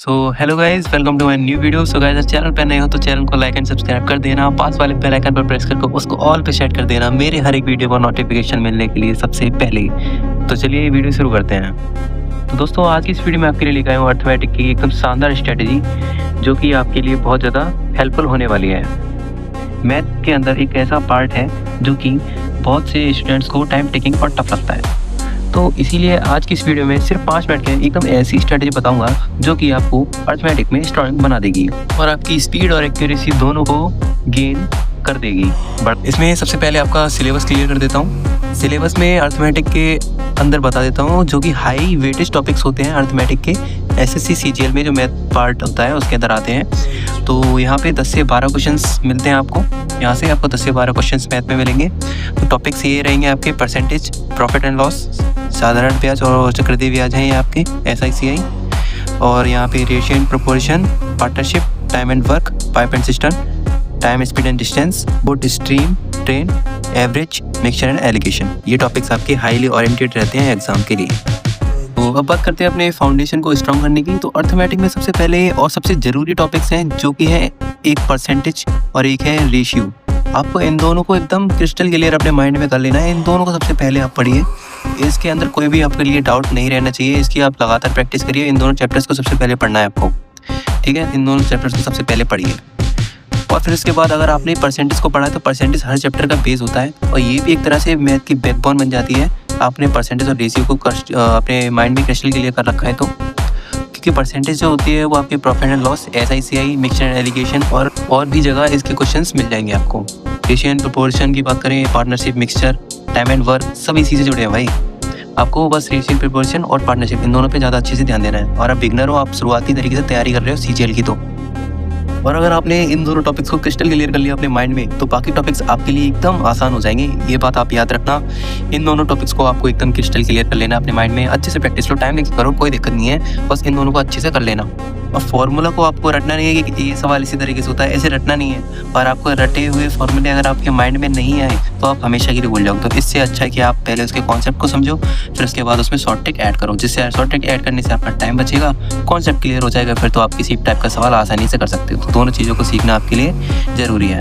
Hello guys, welcome to my new video. So guys, channel पे नए हो तो चैनल को लाइक एंड सब्सक्राइब कर देना। पास वाले बेल आइकन पर प्रेस करके उसको ऑल पे सेट कर देना मेरे हर एक वीडियो का नोटिफिकेशन मिलने के लिए सबसे पहले। तो चलिए वीडियो शुरू करते हैं। तो दोस्तों, आज की इस वीडियो में आपके लिए लेकर आया हूँ अर्थमेटिक की एकदम शानदार स्ट्रेटेजी जो कि आपके लिए बहुत ज़्यादा हेल्पफुल होने वाली है। मैथ के अंदर एक ऐसा पार्ट है जो कि बहुत से स्टूडेंट्स को टाइम टेकिंग और टफ लगता है। तो इसीलिए आज की इस वीडियो में सिर्फ 5 मिनट के एकदम ऐसी स्ट्रेटेजी बताऊंगा जो कि आपको अर्थमेटिक में स्ट्रॉन्ग बना देगी और आपकी स्पीड और एक्यूरेसी दोनों को गेन कर देगी। बट इसमें सबसे पहले आपका सिलेबस क्लियर कर देता हूँ। सिलेबस में अर्थमेटिक के अंदर बता देता हूँ जो कि हाई वेटेज टॉपिक्स होते हैं अर्थमेटिक के एसएससी सीजीएल में जो मैथ पार्ट होता है उसके अंदर आते हैं। तो यहाँ पे 10 से 12 क्वेश्चंस मिलते हैं आपको। यहाँ से आपको 10 से 12 क्वेश्चंस मैथ में मिलेंगे। तो टॉपिक्स ये रहेंगे आपके परसेंटेज, प्रॉफिट एंड लॉस, साधारण ब्याज और चक्रवृद्धि ब्याज हैं ये आपके SICI, और यहाँ पे ratio and proportion, partnership, time and work, pipe and system, time, speed and distance, boat, stream, train, average, mixture and allegation. ये टॉपिक्स आपके हाईली ओरिएंटेड रहते हैं एग्जाम के लिए। तो अब बात करते हैं अपने फाउंडेशन को स्ट्रॉन्ग करने की। तो अर्थमेटिक में सबसे पहले और सबसे ज़रूरी टॉपिक्स हैं जो कि है एक परसेंटेज और एक है रेशियो। आपको इन दोनों को एकदम क्रिस्टल क्लियर अपने माइंड में कर लेना है। इन दोनों को सबसे पहले आप पढ़िए। इसके अंदर कोई भी आपके लिए डाउट नहीं रहना चाहिए। इसकी आप लगातार प्रैक्टिस करिए। इन दोनों चैप्टर्स को सबसे पहले पढ़ना है आपको, ठीक है। इन दोनों चैप्टर्स को सबसे पहले पढ़िए और फिर उसके बाद अगर आपने परसेंटेज को पढ़ा है तो परसेंटेज हर चैप्टर का बेस होता है और ये भी एक तरह से मैथ की बैकबोन बन जाती है। आपने परसेंटेज और रेशियो को अपने माइंड में क्रिस्टल क्लियर कर रखा है तो, क्योंकि परसेंटेज जो होती है वो आपके profit and loss, SICI, mixture and allegation और भी जगह इसके क्वेश्चंस मिल जाएंगे आपको। रेशियो एंड प्रोपोर्शन की बात करें, partnership, mixture, time and work, सब इसी से जुड़े हैं भाई। आपको बस रेशियो, प्रोपोर्शन और पार्टनरशिप इन दोनों पे ज़्यादा अच्छे से ध्यान देना है। और आप बिगनर हो, आप शुरुआती तरीके से तैयारी कर रहे हो CGL की तो, और अगर आपने इन दोनों टॉपिक्स को क्रिस्टल क्लियर कर लिया अपने माइंड में तो बाकी टॉपिक्स आपके लिए एकदम आसान हो जाएंगे। ये बात आप याद रखना। इन दोनों टॉपिक्स को आपको एकदम क्रिस्टल क्लियर कर लेना अपने माइंड में। अच्छे से प्रैक्टिस लो, टाइम करो, कोई दिक्कत नहीं है, बस इन दोनों को अच्छे से कर लेना। और फॉर्मूला को आपको रटना नहीं है कि ये सवाल इसी तरीके से होता है, ऐसे रटना नहीं है। पर आपको रटे हुए फॉर्मूले अगर आपके माइंड में नहीं आए तो आप हमेशा के लिए भूल जाओगे। तो इससे अच्छा है कि आप पहले उसके कॉन्सेप्ट को समझो, फिर उसके बाद उसमें शॉर्ट ट्रिक ऐड करो, जिससे शॉर्ट ट्रिक ऐड करने से आपका टाइम बचेगा, कॉन्सेप्ट क्लियर हो जाएगा, फिर तो आप किसी टाइप का सवाल आसानी से कर सकते हो। तो दोनों चीज़ों को सीखना आपके लिए ज़रूरी है।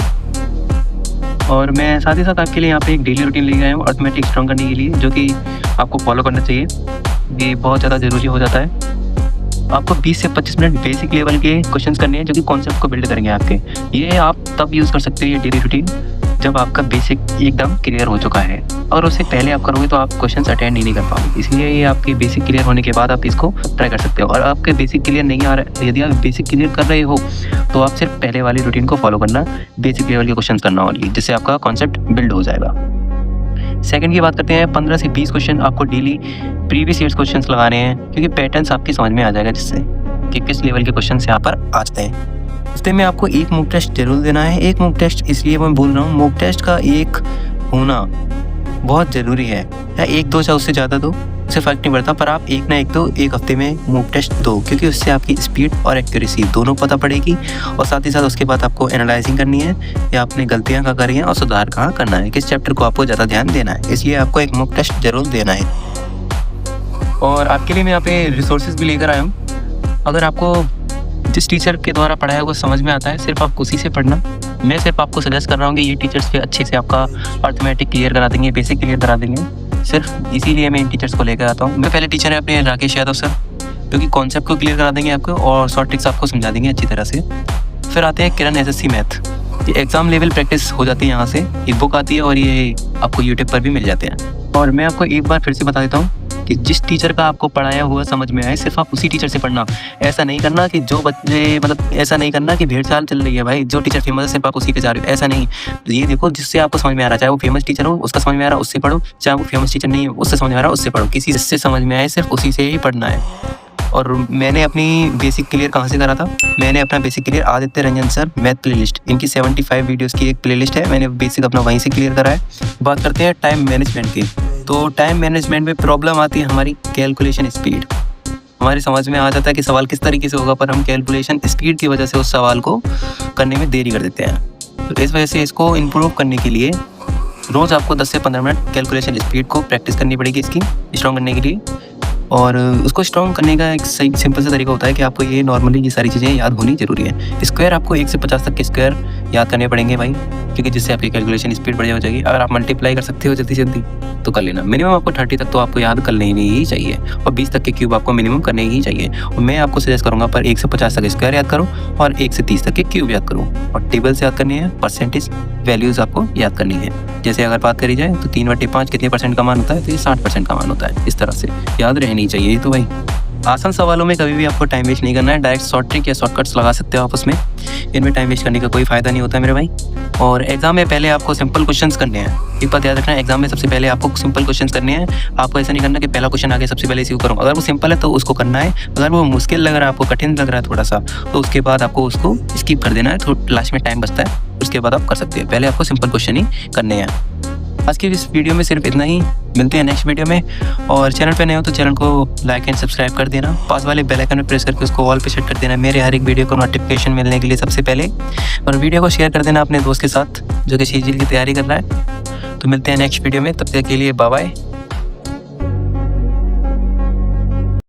और मैं साथ ही साथ आपके लिए यहाँ पे एक डेली रूटीन लेके आया हूँ अर्थमेटिक स्ट्रॉन्ग करने के लिए, जो कि आपको फॉलो करना चाहिए। ये बहुत ज़्यादा ज़रूरी हो जाता है। आपको 20 से 25 मिनट बेसिक लेवल के क्वेश्चंस करने हैं जो कि कॉन्सेप्ट को बिल्ड करेंगे आपके। ये आप तब यूज़ कर सकते हो ये डेली रूटीन जब आपका बेसिक एकदम क्लियर हो चुका है, और उससे पहले आप करोगे तो आप क्वेश्चंस अटेंड ही नहीं कर पाओगे। इसलिए ये आपके बेसिक क्लियर होने के बाद आप इसको ट्राई कर सकते हो। और आपके बेसिक क्लियर नहीं आ रहा है, यदि आप बेसिक क्लियर कर रहे हो तो आप सिर्फ पहले वाली रूटीन को फॉलो करना, बेसिक लेवल के क्वेश्चन करना ओनली, जिससे आपका कॉन्सेप्ट बिल्ड हो जाएगा। सेकंड की बात करते हैं, 15 से 20 क्वेश्चन आपको डेली प्रीवियस ईयर्स क्वेश्चंस लगाने हैं, क्योंकि पैटर्न्स आपकी समझ में आ जाएगा जिससे कि किस लेवल के क्वेश्चंस यहाँ पर आते हैं। हफ्ते में आपको एक मॉक टेस्ट जरूर देना है। एक मॉक टेस्ट इसलिए मैं बोल रहा हूँ, मॉक टेस्ट का एक होना बहुत ज़रूरी है। या 1-2 या उससे ज़्यादा दो, उससे फ़र्क नहीं पड़ता, पर आप एक ना एक तो एक हफ्ते में मॉक टेस्ट दो, क्योंकि उससे आपकी स्पीड और एक्यूरेसी दोनों पता पड़ेगी। और साथ ही साथ उसके बाद आपको एनालाइजिंग करनी है या आपने गलतियाँ कहाँ करी हैं और सुधार कहाँ करना है, किस चैप्टर को आपको ज़्यादा ध्यान देना है। इसलिए आपको एक मॉक टेस्ट जरूर देना है। और आपके लिए मैं यहाँ पे रिसोर्सेज भी लेकर आया हूँ। अगर आपको जिस टीचर के द्वारा पढ़ाया वो समझ में आता है, सिर्फ आप उसी से पढ़ना। मैं सिर्फ आपको सजेस्ट कर रहा हूँ कि ये टीचर्स पे अच्छे से आपका अर्थमेटिक क्लियर करा देंगे, बेसिक क्लियर करा देंगे। सिर्फ इसीलिए मैं इन टीचर्स को लेकर आता हूँ। मैं पहले टीचर है अपने राकेश यादव सर, क्योंकि कॉन्सेप्ट को क्लियर करा देंगे आपको और शॉर्ट ट्रिक्स आपको समझा देंगे अच्छी तरह से। फिर आते हैं किरण SSC मैथ। ये एग्जाम लेवल प्रैक्टिस हो जाती है यहाँ से। एक बुक आती है और ये आपको यूट्यूब पर भी मिल जाते हैं। और मैं आपको एक बार फिर से बता देता हूँ कि जिस टीचर का आपको पढ़ाया हुआ समझ में आए, सिर्फ आप उसी टीचर से पढ़ना। ऐसा नहीं करना कि जो बच्चे ऐसा नहीं करना कि भेड़ चाल चल रही है भाई, जो टीचर फेमस है सिर्फ आप उसी पे जा रहे हो, ऐसा नहीं। ये देखो जिससे आपको समझ में आ रहा है, चाहे वो फेमस टीचर हो उसका समझ में आ रहा है उससे पढ़ो, चाहे वो फेमस टीचर नहीं है उससे समझ में आ रहा है उससे पढ़ो। किसी से समझ में आए सिर्फ उसी से ही पढ़ना है। और मैंने अपनी बेसिक क्लियर कहाँ से करा था? मैंने अपना basic clear Aditya Ranjan sir math playlist, इनकी 75 वीडियोस की एक प्लेलिस्ट है, मैंने बेसिक अपना वहीं से क्लियर करा है। बात करते हैं टाइम मैनेजमेंट की। तो टाइम मैनेजमेंट में प्रॉब्लम आती है हमारी कैलकुलेशन स्पीड। हमारी समझ में आ जाता है कि सवाल किस तरीके से होगा, पर हम कैलकुलेशन स्पीड की वजह से उस सवाल को करने में देरी कर देते हैं। तो इस वजह से इसको इम्प्रूव करने के लिए रोज़ आपको 10 से 15 मिनट कैलकुलेशन स्पीड को प्रैक्टिस करनी पड़ेगी, इसकी स्ट्रॉन्ग करने के लिए। और उसको स्ट्रॉन्ग करने का एक सही सिंपल सा तरीका होता है कि आपको ये नॉर्मली ये सारी चीज़ें याद होनी ज़रूरी है। स्क्वायर आपको 1 से 50 तक के स्क्वायर याद करने पड़ेंगे भाई, क्योंकि जिससे आपकी कैलकुलेशन स्पीड बढ़िया हो जाएगी। अगर आप मल्टीप्लाई कर सकते हो जल्दी जल्दी तो कर लेना। मिनिमम आपको 30 तक तो आपको याद कर लेनी ही चाहिए, और 20 तक के क्यूब आपको मिनिमम करने ही चाहिए। और मैं आपको सजेस्ट करूँगा पर 1 से 50 तक स्क्वायर याद करो और 1 से 30 तक के क्यूब याद करो, और टेबल से याद करनी है, परसेंटेज वैल्यूज़ आपको याद करनी है। जैसे अगर बात करी जाए तो 3/5 कितने % का मान होता है, तो ये 60% का मान होता है। इस तरह से याद रहनी चाहिए। तो भाई आसान सवालों में कभी भी आपको टाइम वेस्ट नहीं करना है, डायरेक्ट शॉर्ट ट्रिक या शॉर्टकट्स लगा सकते हो आप उसमें। इनमें टाइम वेस्ट करने का कोई फ़ायदा नहीं होता मेरे भाई। और एग्जाम में पहले आपको सिंपल क्वेश्चंस करने हैं, एक बात याद रखना है, एग्जाम में सबसे पहले आपको सिंपल क्वेश्चंस करने हैं। आपको ऐसा नहीं करना कि पहला क्वेश्चन आगे सबसे पहले इसी को करूँ। अगर वो सिंपल है तो उसको करना है, अगर वो मुश्किल लग रहा है, आपको कठिन लग रहा है थोड़ा सा, तो उसके बाद आपको उसको स्किप कर देना है। तो लास्ट में टाइम बचता है, उसके बाद आप कर सकते हैं। पहले आपको सिंपल क्वेश्चन ही करने हैं। आज की इस वीडियो में सिर्फ इतना ही, मिलते हैं नेक्स्ट वीडियो में। और चैनल पे नए हो तो चैनल को लाइक एंड सब्सक्राइब कर देना, पास वाले बेल आइकन में प्रेस करके उसको ऑल पे सेट कर देना मेरे हर एक वीडियो को नोटिफिकेशन मिलने के लिए सबसे पहले। और वीडियो को शेयर कर देना अपने दोस्त के साथ जो कि सीजीएल की तैयारी कर रहा है। तो मिलते हैं नेक्स्ट वीडियो में, तब तक के लिए बाय बाय।